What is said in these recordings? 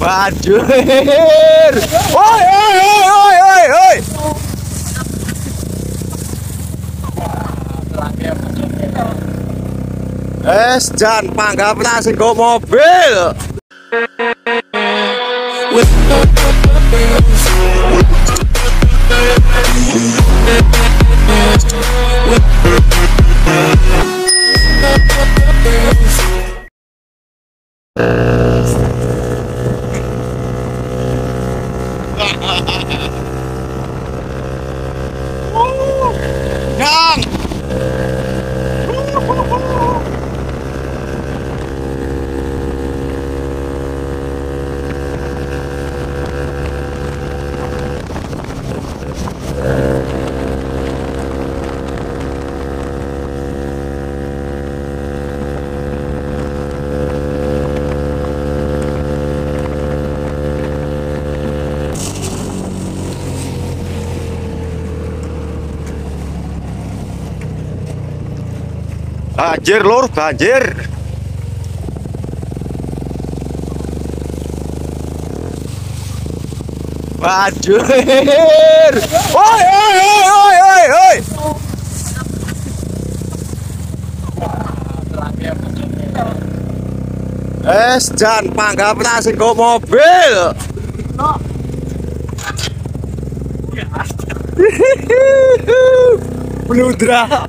Banjir. Oi oi oi oi oi. Jan panggap nasi go mobil. Yang banjir lur, banjir. Banjir. Oi oi oi oi oi. Jan panggap nasi go mobil. Bludra.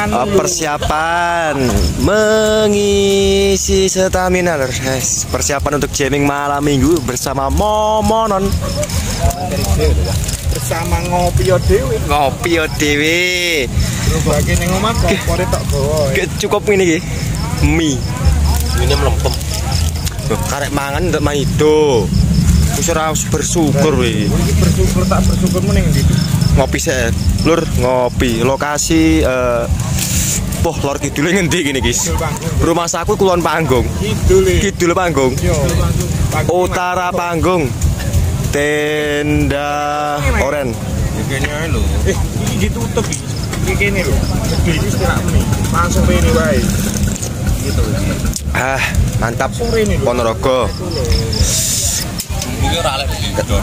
Persiapan mengisi stamina lur, guys. Persiapan untuk jamming malam minggu bersama Momonon. Bersama ngopi dewe. Ngopi dewe. Bagi ning omah kompore tok bawa. Cukup ngene iki. Mie. Ini melempem. Karek mangan untuk maido. Wis ora bersyukur we. Bersyukur tak bersyukurmu ning ndi? Ngopi sih, lur, ngopi. Lokasi lor kidul ngendi gini guys? Rumah saku Kulon Panggung. Kidul Panggung. Utara Panggung. Tenda Oren. Kene lho. Iki ditutup iki. Iki kene lho. Gede iki serak meneh. Langsung rene wae. Gitu. Mantap. Ponorogo.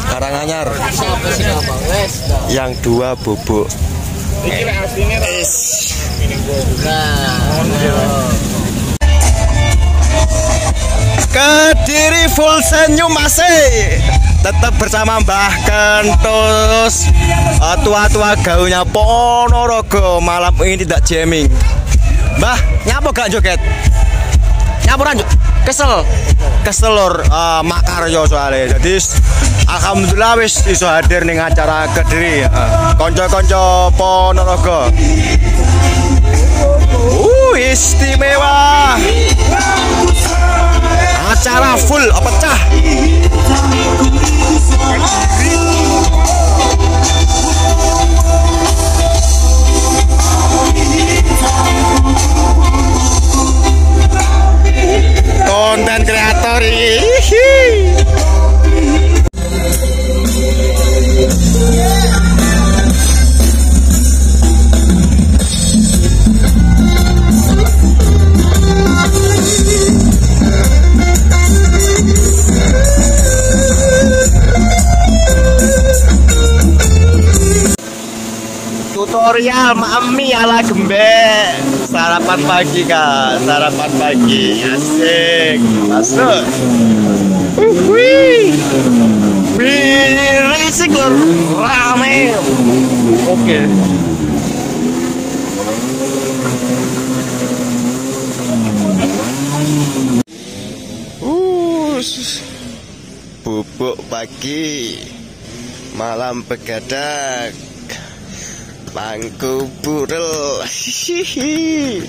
Karanganyar. Yang dua bubuk. Iki lek asline Kediri full senyum masih tetap bersama Mbah Kentus. Tua-tua gaulnya Ponorogo malam ini tidak jamming. Mbah, nyapa gak joget? Nyapuran kesel lur, makaryo soalnya. Jadi alhamdulillah wis iso hadir ning acara Kediri. Konco-konco Ponorogo. Istimewa. Acara full pecah. Konten kreator tutorial mami ala gembek. Sarapan pagi kak, sarapan pagi asik. Masuk. Wih, berisik lor, rame. Oke. Bubuk pagi, malam begadang. Bangku burel. Hihihi.